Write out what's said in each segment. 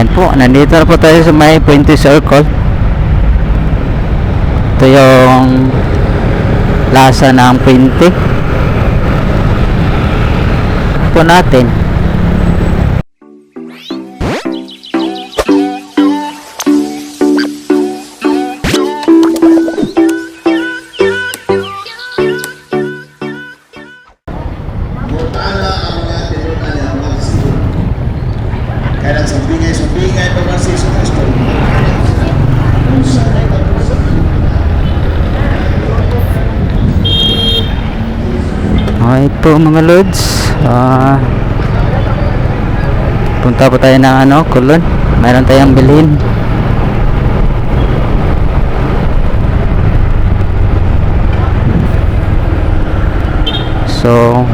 Yan po, nandito na po tayo sa may Puente Circle. Ito yung plaza ng Puente. Ito natin. Kaya sampingay pa kasi sa Kristo. Okay po mga lods, punta po tayo ng Kulon. Mayroon tayong bilhin. So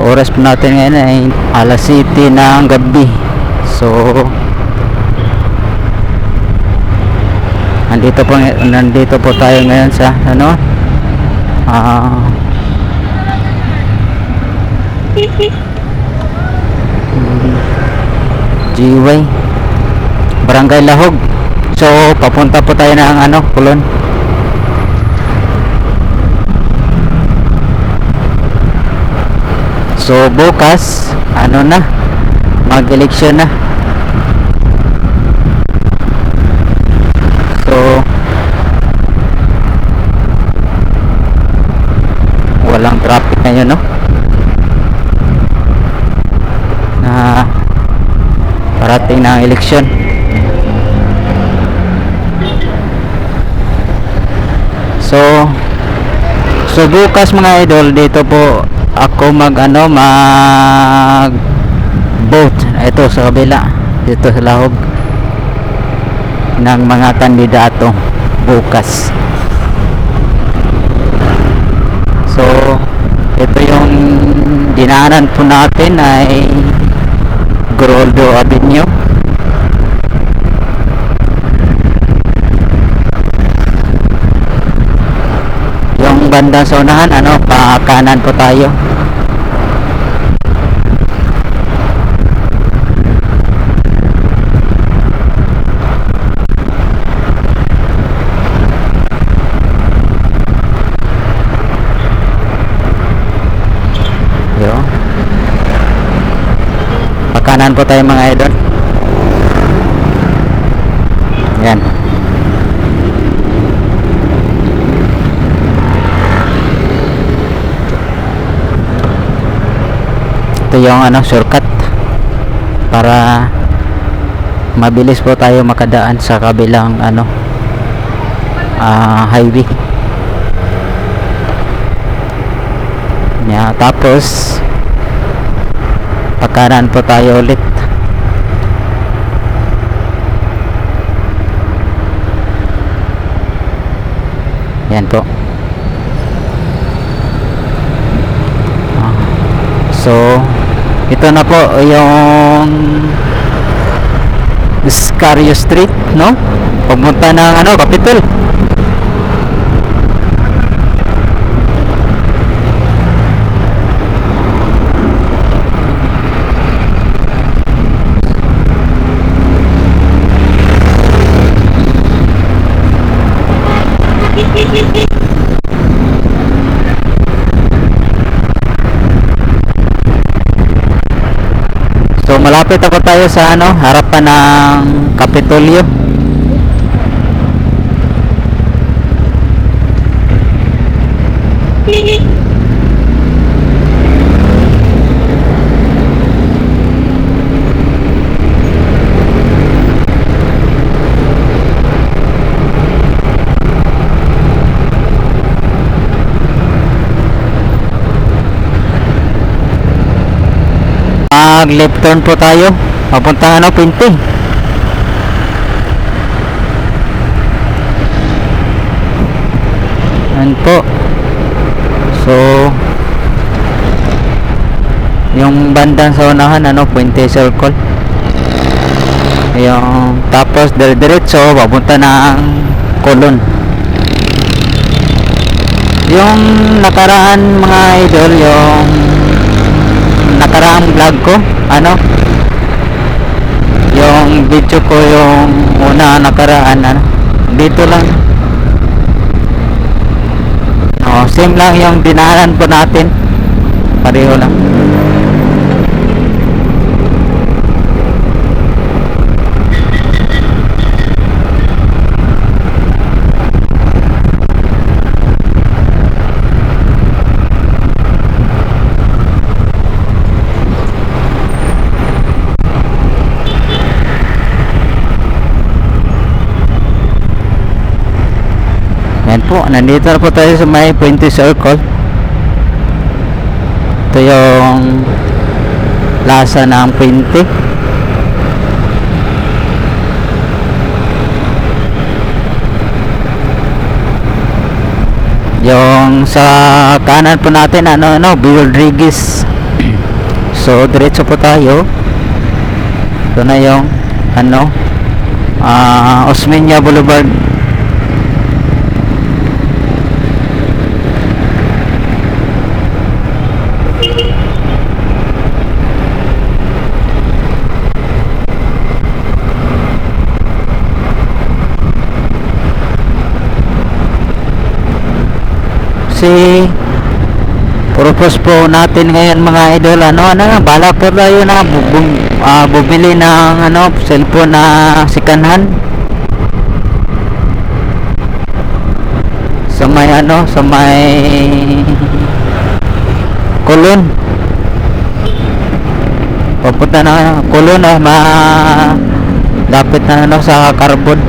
oras po natin ngayon ay alas 7 ng gabi. So nandito po tayo ngayon sa G-Way Barangay Lahog. So papunta po tayo ng Kulon. So bukas mag-eleksyon na. So walang traffic ngayon, na parating na ang eleksyon. So bukas mga idol, dito po ako mag vote ito sa kabila, dito sa Lahog, ng mga kandidato bukas. So ito yung dinaanan po natin ay Groldo Avenue. Yung bandang sa unahan, pa kanan po tayo. Pakanan po tayo mga idol. Yan. Ito yung shortcut para mabilis po tayo makadaan sa kabilang highway. Yeah, tapos pakanan po tayo ulit. Yan po. So ito na po yung Scario Street, papunta ng Capitol. So malapit ako tayo sa harapan ng Kapitolyo. Mag left turn po tayo papuntang Puente. Yan po. So yung bandang sa unahan Puente Circle. Yung tapos diretso papunta ng Kulon. Yung nakaraan mga idol, yung nakaraang vlog ko, yung yung video ko yung una nakaraan, ano, dito lang. Same lang yung dinaanan po natin, pareho lang. Yan po, nandito na po tayo sa may Puente Circle. Ito yung plaza ng Puente. Yung sa kanan po natin, B. Rodriguez. So, diretso po tayo. Ito na yung, Osmeña Boulevard. Si purpose po natin ngayon mga idol, balak po tayo na bumili ng cellphone na second-hand sa may Kulon. Papunta na Kulon, lapit na sa Carbon,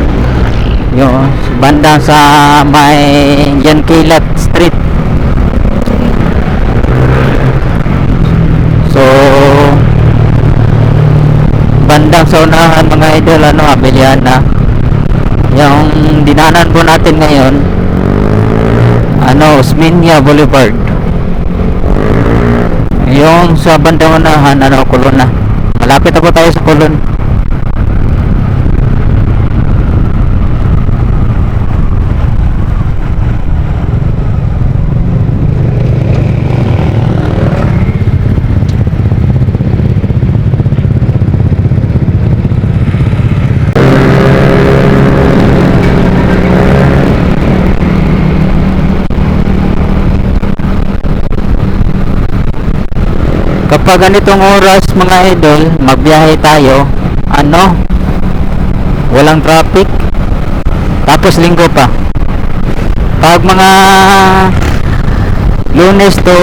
yung bandang sa may Yanquilat Street. So bandang sa unahan mga idol, abilihan na yung dinanan po natin ngayon, Osmeña Boulevard. Yung sa bandang unahan, Kulon na, malapit na po tayo sa Kulon. Kapag ganitong oras mga idol, magbiyahe tayo, walang traffic, tapos linggo pa. Pag mga Lunes to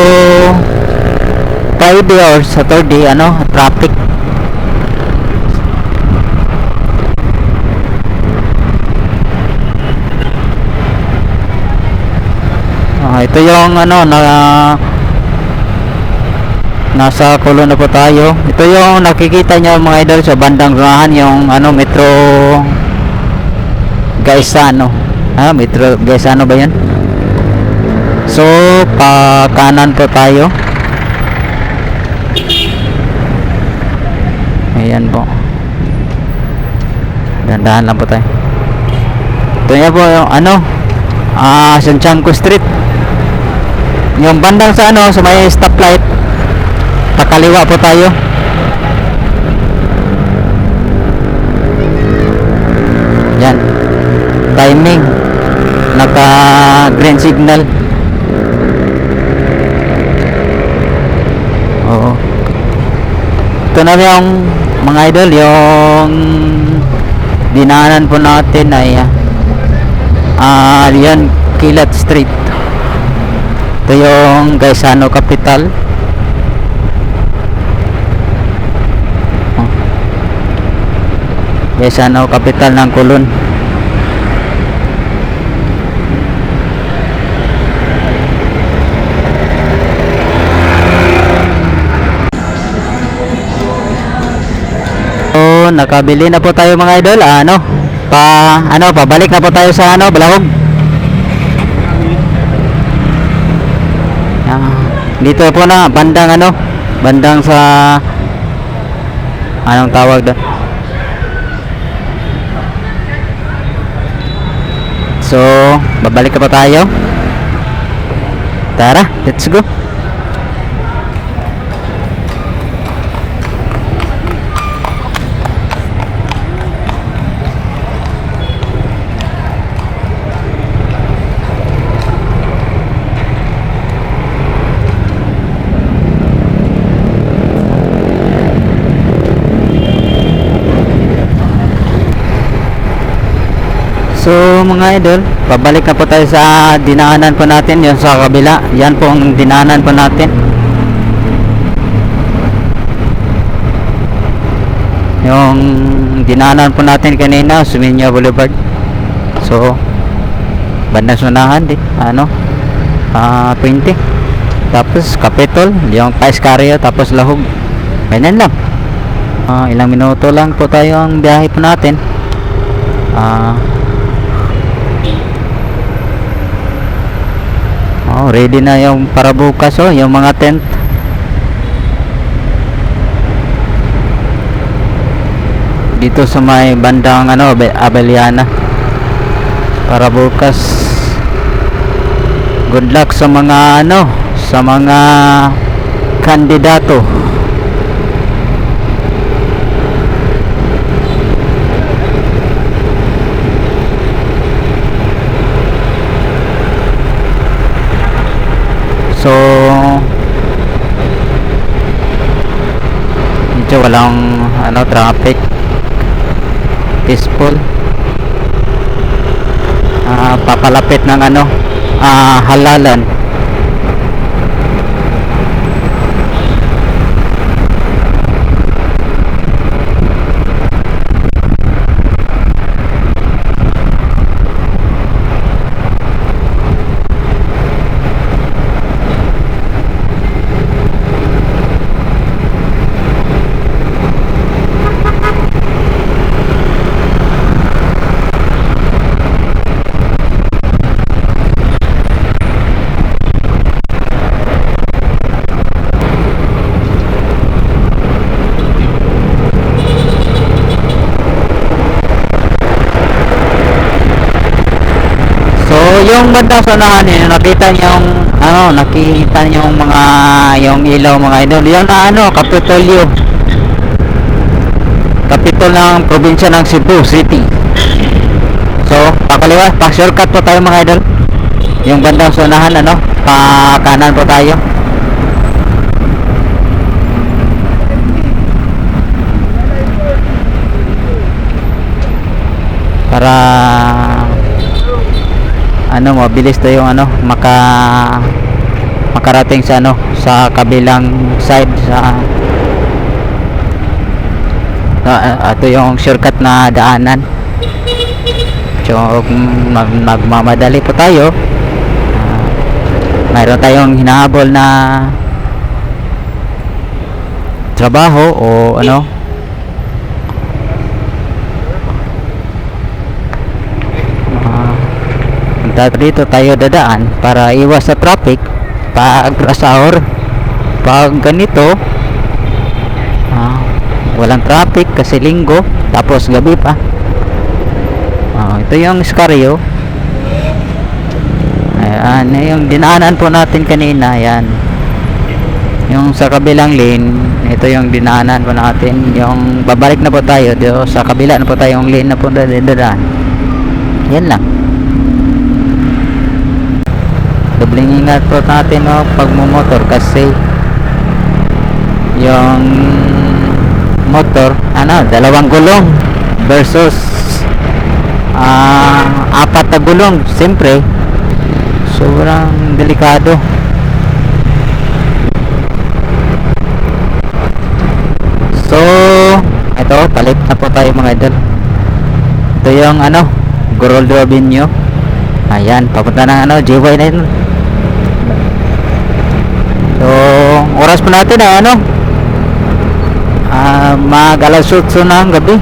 Friday or Saturday, traffic. Ito yung nasa Kulon na po tayo. Ito yung nakikita nyo mga idol sa bandang unahan, yung Metro Gaisano. Metro Gaisano ba yan? So pa kanan po tayo. Ayan po, dandahan lang po tayo. Ito yan po yung Santiago Street, yung bandang sa sa may stoplight. Pakaliwa po tayo. Yan, timing, naka green signal. Oo, ito na yung mga idol, yung dinaanan po natin ay yan, Kilat Street. Ito yung Gaisano Capital. Gaisano Capital ng Kulon. So nakabili na po tayo mga idol. Pabalik na po tayo sa Balahog. Dito po na bandang sa anong tawag doon. So babalik na po tayo. Tara, let's go. So mga idol, pabalik na po tayo sa dinaanan po natin, yun sa kabila. Yan po ang dinaanan po natin. Yung dinaanan po natin kanina, Sumiño Boulevard. So bandang sunahan di, 20. Tapos Capitol, yung Paiscario, tapos Lahog. Ganyan lang. Ilang minuto lang po tayo ang biyahe po natin. Ready na yung para bukas, yung mga tent. Dito sa may bandang Abeliana. Para bukas. Good luck sa mga sa mga kandidato. So medyo walang traffic, peaceful. Papalapit ng halalan. Yung bandang sunahan nakita niyo yung mga yung ilaw mga idol. Yung Kapitol ng probinsya ng Cebu City. So pakaliwa, pa shortcut po tayo mga idol. Yung bandang sunahan pa kanan po tayo. Para mabilis tayo makarating sa sa kabilang side ito yung shortcut na daanan. So magmamadali po tayo. Mayroon tayong hinahabol na trabaho o dito tayo dadaan para iwas sa traffic pag rush hour. Pag ganito walang traffic kasi linggo, tapos gabi pa. Ito yung Iscario. Ayan, yung dinaanan po natin kanina. Ayan, yung sa kabilang lane, ito yung dinaanan po natin. Yung babalik na po tayo dito sa kabila na po tayo, yung lane na po dadaan. Yan lang. Dobling ingat po natin pag mumotor kasi yung motor dalawang gulong versus 4 na gulong. Siyempre sobrang delikado. So ito, palit na po tayo mga idol. Ito yung Goroldo Avenue. Ayan, papunta ng Jiway na yun. So oras po natin mag alas 8 na ang gabi.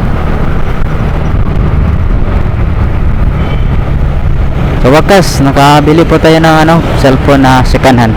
So wakas nakabili po tayo ng cellphone na second hand.